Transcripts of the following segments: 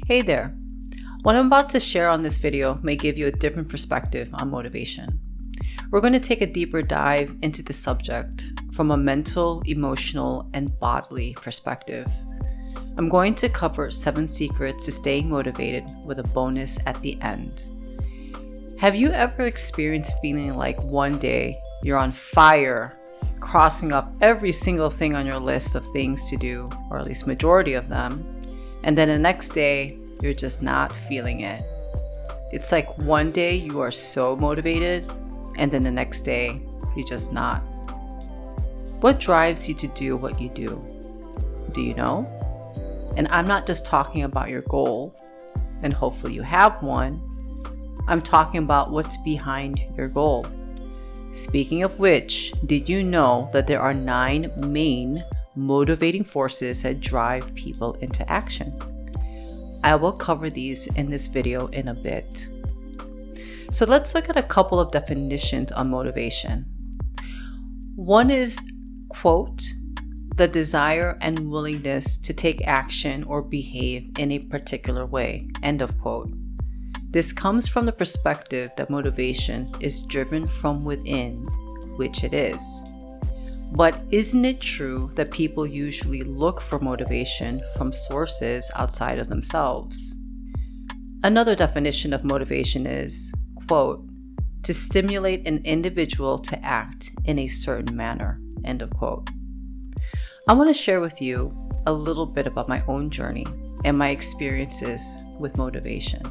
Hey there. What I'm about to share on this video may give you a different perspective on motivation. We're going to take a deeper dive into the subject from a mental, emotional, and bodily perspective. I'm going to cover 7 secrets to staying motivated with a bonus at the end. Have you ever experienced feeling like one day you're on fire, crossing up every single thing on your list of things to do, or at least majority of them, and then the next day you're just not feeling it? It's like one day you are so motivated, and then the next day you're just not. What drives you to do what you do? Do you know? And I'm not just talking about your goal, and hopefully you have one. I'm talking about what's behind your goal. Speaking of which, did you know that there are 9 main motivating forces that drive people into action? I will cover these in this video in a bit. So let's look at a couple of definitions on motivation. One is, quote, the desire and willingness to take action or behave in a particular way, end of quote. This comes from the perspective that motivation is driven from within, which it is. But isn't it true that people usually look for motivation from sources outside of themselves? Another definition of motivation is, quote, to stimulate an individual to act in a certain manner, end of quote. I want to share with you a little bit about my own journey and my experiences with motivation.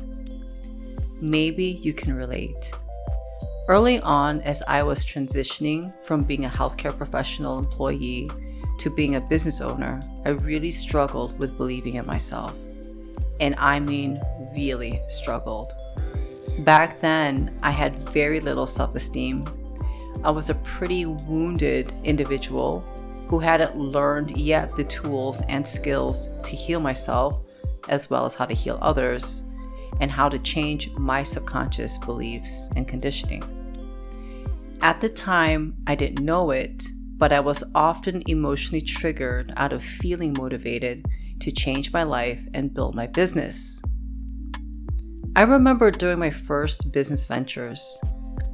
Maybe you can relate. Early on, as I was transitioning from being a healthcare professional employee to being a business owner, I really struggled with believing in myself. And I mean really struggled. Back then, I had very little self-esteem. I was a pretty wounded individual who hadn't learned yet the tools and skills to heal myself, as well as how to heal others, and how to change my subconscious beliefs and conditioning. At the time, I didn't know it, but I was often emotionally triggered out of feeling motivated to change my life and build my business. I remember during my first business ventures,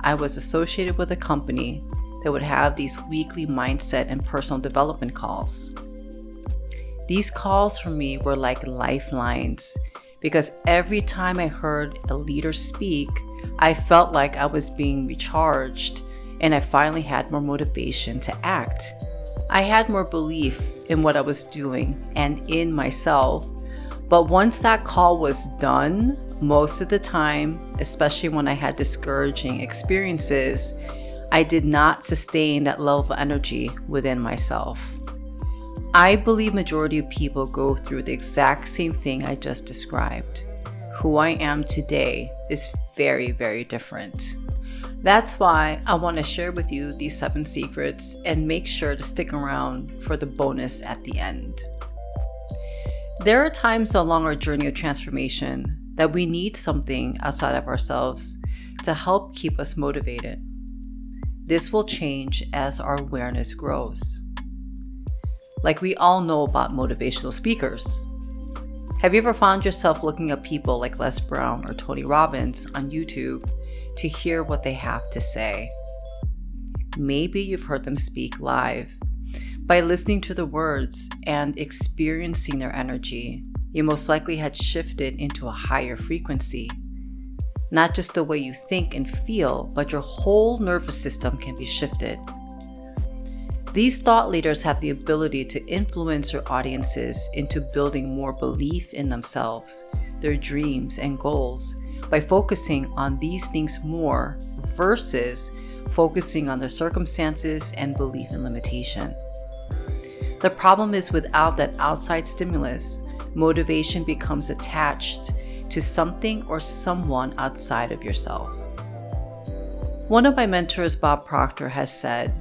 I was associated with a company that would have these weekly mindset and personal development calls. These calls for me were like lifelines, because every time I heard a leader speak, I felt like I was being recharged, and I finally had more motivation to act. I had more belief in what I was doing and in myself. But once that call was done, most of the time, especially when I had discouraging experiences, I did not sustain that level of energy within myself. I believe majority of people go through the exact same thing I just described. Who I am today is very, very different. That's why I want to share with you these 7 secrets and make sure to stick around for the bonus at the end. There are times along our journey of transformation that we need something outside of ourselves to help keep us motivated. This will change as our awareness grows. Like we all know about motivational speakers. Have you ever found yourself looking at people like Les Brown or Tony Robbins on YouTube to hear what they have to say? Maybe you've heard them speak live. By listening to the words and experiencing their energy, you most likely had shifted into a higher frequency. Not just the way you think and feel, but your whole nervous system can be shifted. These thought leaders have the ability to influence their audiences into building more belief in themselves, their dreams and goals, by focusing on these things more versus focusing on their circumstances and belief in limitation. The problem is, without that outside stimulus, motivation becomes attached to something or someone outside of yourself. One of my mentors, Bob Proctor, has said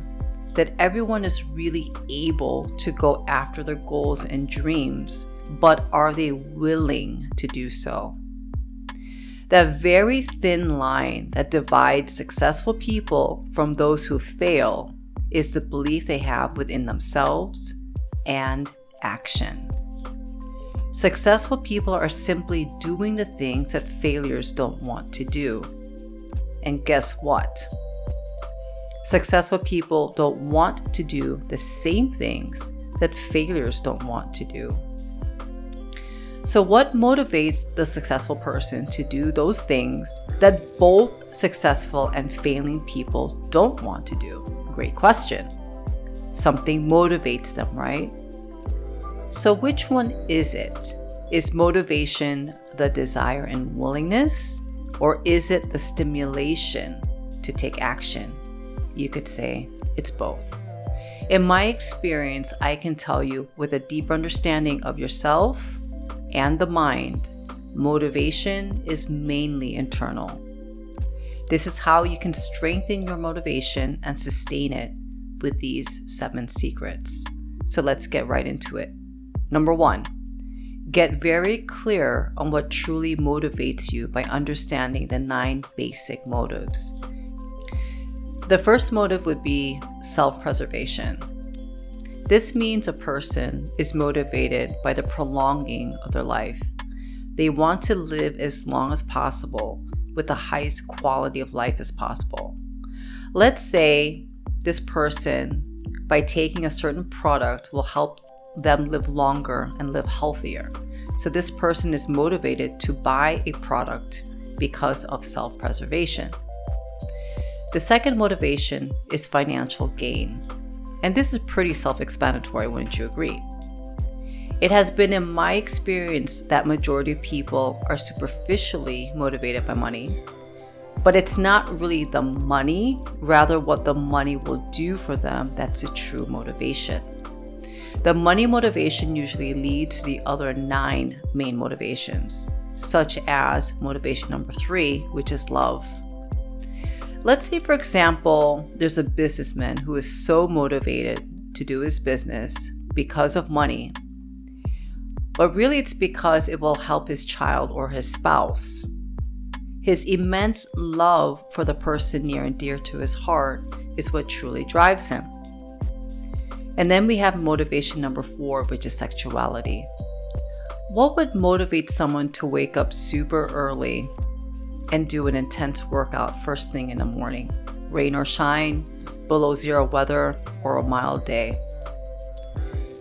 that everyone is really able to go after their goals and dreams, but are they willing to do so? That very thin line that divides successful people from those who fail is the belief they have within themselves and action. Successful people are simply doing the things that failures don't want to do. And guess what? Successful people don't want to do the same things that failures don't want to do. So what motivates the successful person to do those things that both successful and failing people don't want to do? Great question. Something motivates them, right? So which one is it? Is motivation the desire and willingness, or is it the stimulation to take action? You could say it's both. In my experience, I can tell you with a deep understanding of yourself and the mind, motivation is mainly internal. This is how you can strengthen your motivation and sustain it with these 7 secrets. So let's get right into it. Number 1, get very clear on what truly motivates you by understanding the 9 basic motives. The first motive would be self-preservation. This means a person is motivated by the prolonging of their life. They want to live as long as possible with the highest quality of life as possible. Let's say this person, by taking a certain product, will help them live longer and live healthier. So this person is motivated to buy a product because of self-preservation. The second motivation is financial gain. And this is pretty self-explanatory, wouldn't you agree? It has been in my experience that majority of people are superficially motivated by money, but it's not really the money, rather what the money will do for them that's a true motivation. The money motivation usually leads to the other 9 main motivations, such as motivation number 3, which is love. Let's say, for example, there's a businessman who is so motivated to do his business because of money, but really it's because it will help his child or his spouse. His immense love for the person near and dear to his heart is what truly drives him. And then we have motivation number 4, which is sexuality. What would motivate someone to wake up super early and do an intense workout first thing in the morning, rain or shine, below 0 weather, or a mild day?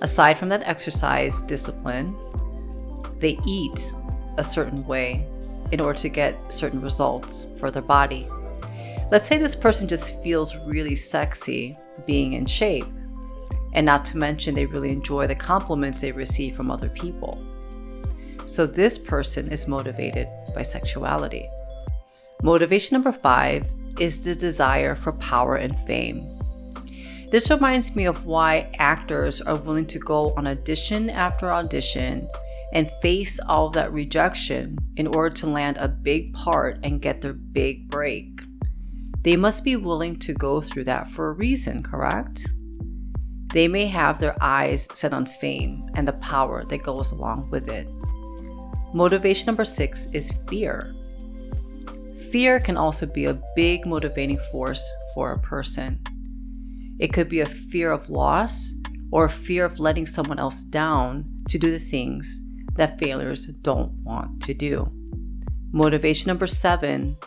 Aside from that exercise discipline, they eat a certain way in order to get certain results for their body. Let's say this person just feels really sexy being in shape, and not to mention they really enjoy the compliments they receive from other people. So this person is motivated by sexuality. Motivation number 5 is the desire for power and fame. This reminds me of why actors are willing to go on audition after audition and face all of that rejection in order to land a big part and get their big break. They must be willing to go through that for a reason, correct? They may have their eyes set on fame and the power that goes along with it. Motivation number 6 is fear. Fear can also be a big motivating force for a person. It could be a fear of loss or a fear of letting someone else down to do the things that failures don't want to do. Motivation number 7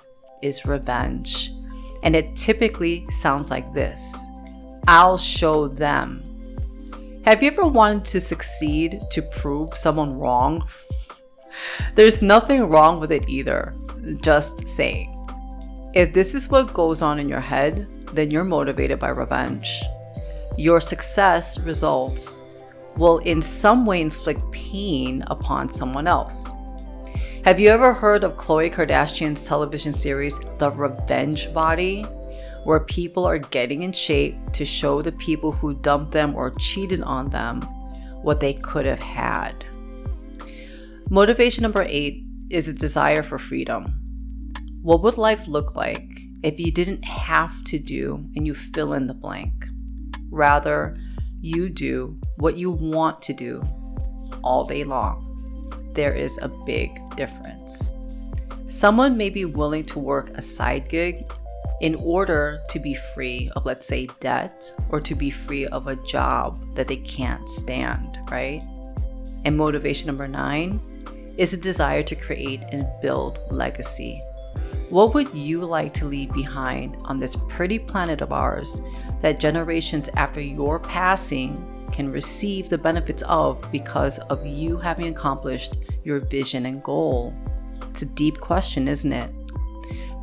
is revenge. And it typically sounds like this: I'll show them. Have you ever wanted to succeed to prove someone wrong? There's nothing wrong with it either. Just saying. If this is what goes on in your head, then you're motivated by revenge. Your success results will in some way inflict pain upon someone else. Have you ever heard of Khloe Kardashian's television series, The Revenge Body, where people are getting in shape to show the people who dumped them or cheated on them what they could have had? Motivation number 8 is a desire for freedom. What would life look like if you didn't have to do and you fill in the blank? Rather, you do what you want to do all day long. There is a big difference. Someone may be willing to work a side gig in order to be free of, let's say, debt, or to be free of a job that they can't stand, right? And motivation number 9 is a desire to create and build legacy. What would you like to leave behind on this pretty planet of ours that generations after your passing can receive the benefits of because of you having accomplished your vision and goal? It's a deep question, isn't it?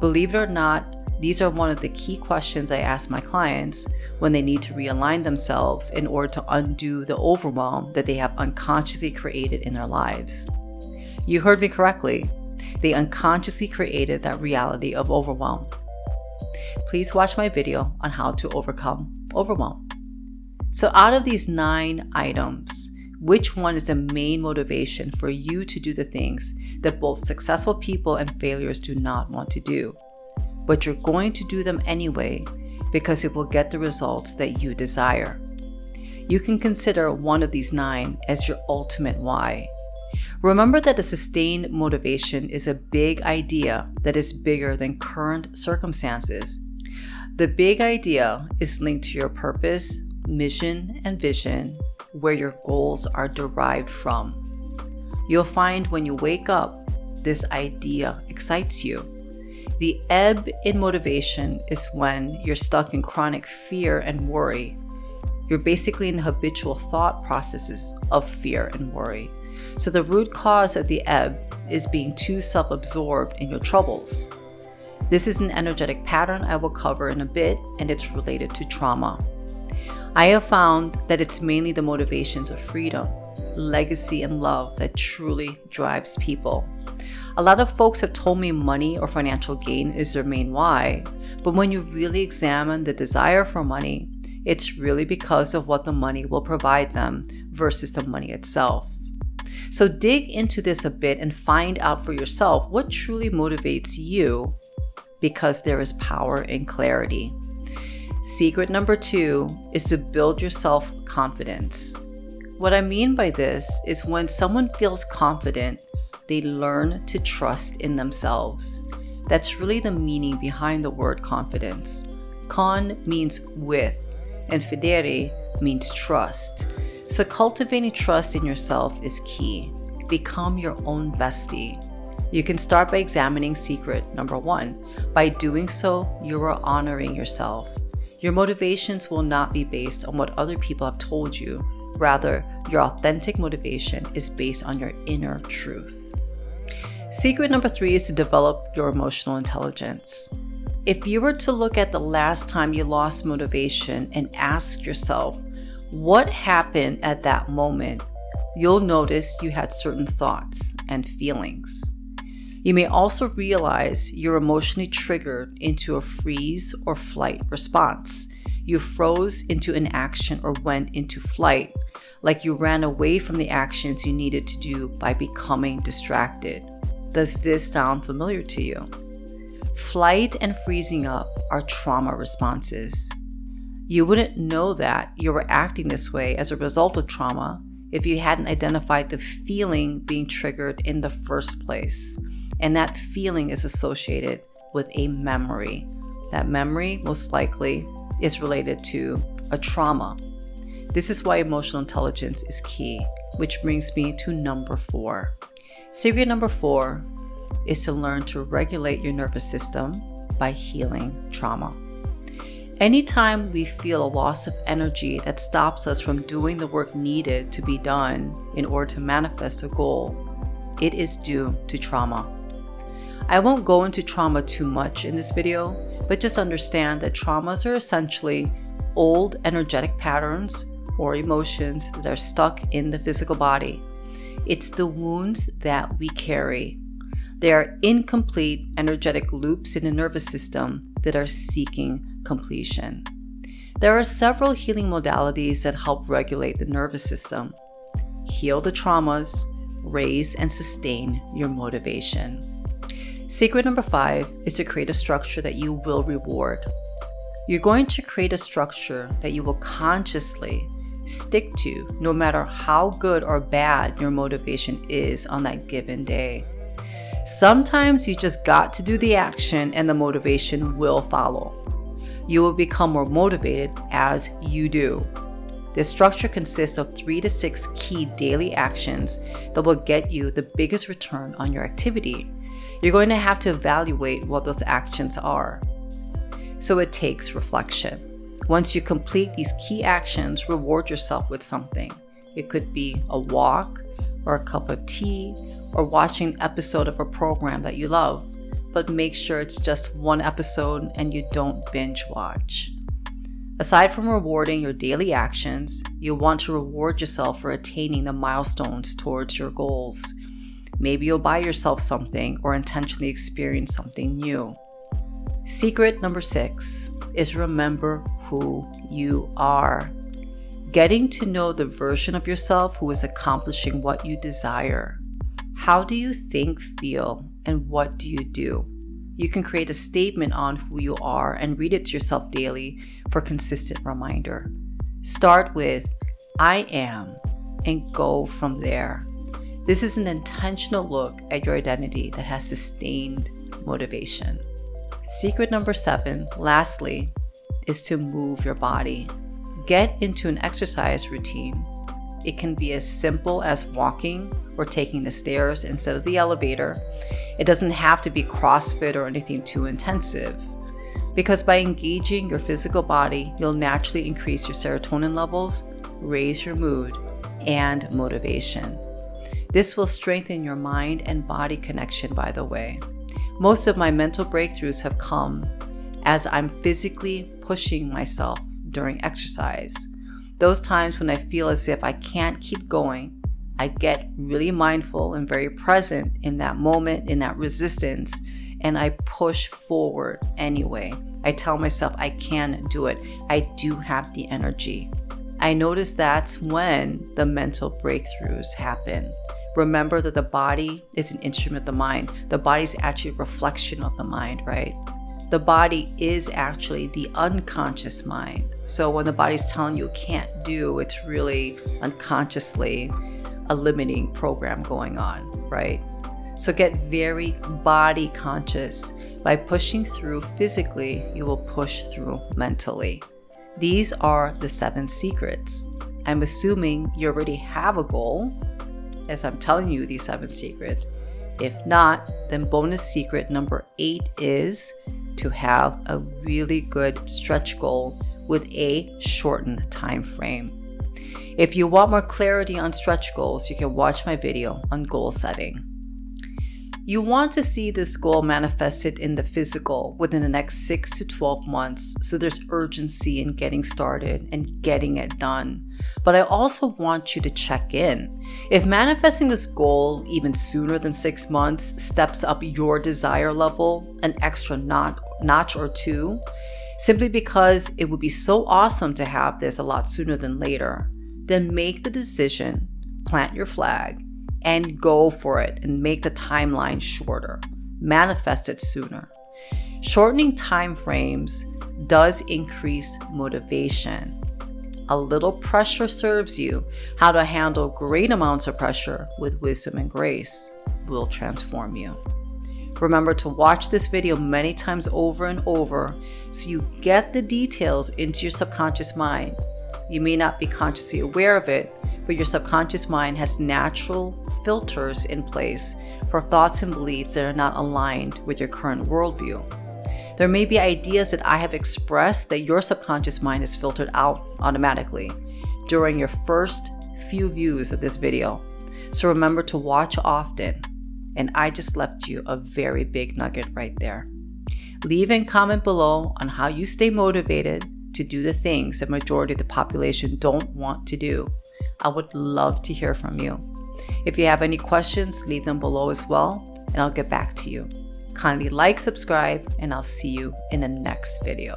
Believe it or not, these are one of the key questions I ask my clients when they need to realign themselves in order to undo the overwhelm that they have unconsciously created in their lives. You heard me correctly. They unconsciously created that reality of overwhelm. Please watch my video on how to overcome overwhelm. So out of these 9 items, which one is the main motivation for you to do the things that both successful people and failures do not want to do? But you're going to do them anyway because it will get the results that you desire. You can consider one of these 9 as your ultimate why. Remember that a sustained motivation is a big idea that is bigger than current circumstances. The big idea is linked to your purpose, mission, and vision, where your goals are derived from. You'll find when you wake up, this idea excites you. The ebb in motivation is when you're stuck in chronic fear and worry. You're basically in the habitual thought processes of fear and worry. So the root cause of the ebb is being too self-absorbed in your troubles. This is an energetic pattern I will cover in a bit, and it's related to trauma. I have found that it's mainly the motivations of freedom, legacy, and love that truly drives people. A lot of folks have told me money or financial gain is their main why, but when you really examine the desire for money, it's really because of what the money will provide them versus the money itself. So dig into this a bit and find out for yourself what truly motivates you, because there is power in clarity. Secret number 2 is to build your self-confidence. What I mean by this is when someone feels confident, they learn to trust in themselves. That's really the meaning behind the word confidence. Con means with, and fidere means trust. So cultivating trust in yourself is key. Become your own bestie. You can start by examining secret number 1. By doing so, you are honoring yourself. Your motivations will not be based on what other people have told you. Rather, your authentic motivation is based on your inner truth. Secret number 3 is to develop your emotional intelligence. If you were to look at the last time you lost motivation and ask yourself, what happened at that moment, you'll notice you had certain thoughts and feelings. You may also realize you're emotionally triggered into a freeze or flight response. You froze into inaction or went into flight, like you ran away from the actions you needed to do by becoming distracted. Does this sound familiar to you? Flight and freezing up are trauma responses. You wouldn't know that you were acting this way as a result of trauma if you hadn't identified the feeling being triggered in the first place. And that feeling is associated with a memory. That memory most likely is related to a trauma. This is why emotional intelligence is key, which brings me to number 4. Secret number 4 is to learn to regulate your nervous system by healing trauma. Anytime we feel a loss of energy that stops us from doing the work needed to be done in order to manifest a goal, it is due to trauma. I won't go into trauma too much in this video, but just understand that traumas are essentially old energetic patterns or emotions that are stuck in the physical body. It's the wounds that we carry. They are incomplete energetic loops in the nervous system that are seeking completion. There are several healing modalities that help regulate the nervous system. Heal the traumas, raise and sustain your motivation. Secret number 5 is to create a structure that you will reward. You're going to create a structure that you will consciously stick to no matter how good or bad your motivation is on that given day. Sometimes you just got to do the action and the motivation will follow. You will become more motivated as you do. This structure consists of 3 to 6 key daily actions that will get you the biggest return on your activity. You're going to have to evaluate what those actions are. So it takes reflection. Once you complete these key actions, reward yourself with something. It could be a walk, or a cup of tea, or watching an episode of a program that you love. But make sure it's just one episode and you don't binge watch. Aside from rewarding your daily actions, you want to reward yourself for attaining the milestones towards your goals. Maybe you'll buy yourself something or intentionally experience something new. Secret number 6 is remember who you are. Getting to know the version of yourself who is accomplishing what you desire. How do you think, feel, and what do you do? You can create a statement on who you are and read it to yourself daily for consistent reminder. Start with, I am, and go from there. This is an intentional look at your identity that has sustained motivation. Secret number 7, lastly, is to move your body. Get into an exercise routine. It can be as simple as walking or taking the stairs instead of the elevator. It doesn't have to be CrossFit or anything too intensive. Because by engaging your physical body, you'll naturally increase your serotonin levels, raise your mood, and motivation. This will strengthen your mind and body connection, by the way. Most of my mental breakthroughs have come as I'm physically pushing myself during exercise. Those times when I feel as if I can't keep going, I get really mindful and very present in that moment, in that resistance, and I push forward anyway. I tell myself I can do it. I do have the energy. I notice that's when the mental breakthroughs happen. Remember that the body is an instrument of the mind. The body is actually a reflection of the mind, right? The body is actually the unconscious mind. So when the body's telling you can't do, it's really unconsciously a limiting program going on, right? So get very body conscious. By pushing through physically, you will push through mentally. These are the 7 secrets. I'm assuming you already have a goal, as I'm telling you these 7 secrets. If not, then bonus secret number 8 is to have a really good stretch goal with a shortened time frame. If you want more clarity on stretch goals, you can watch my video on goal setting. You want to see this goal manifested in the physical within the next 6 to 12 months, so there's urgency in getting started and getting it done. But I also want you to check in. If manifesting this goal even sooner than 6 months steps up your desire level an extra notch or 2, simply because it would be so awesome to have this a lot sooner than later, then make the decision, plant your flag, and go for it and make the timeline shorter. Manifest it sooner. Shortening time frames does increase motivation. A little pressure serves you. How to handle great amounts of pressure with wisdom and grace will transform you. Remember to watch this video many times over and over so you get the details into your subconscious mind. You may not be consciously aware of it, but your subconscious mind has natural filters in place for thoughts and beliefs that are not aligned with your current worldview. There may be ideas that I have expressed that your subconscious mind is filtered out automatically during your first few views of this video. So remember to watch often. And I just left you a very big nugget right there. Leave and comment below on how you stay motivated to do the things the majority of the population don't want to do. I would love to hear from you. If you have any questions, leave them below as well, and I'll get back to you. Kindly like, subscribe, and I'll see you in the next video.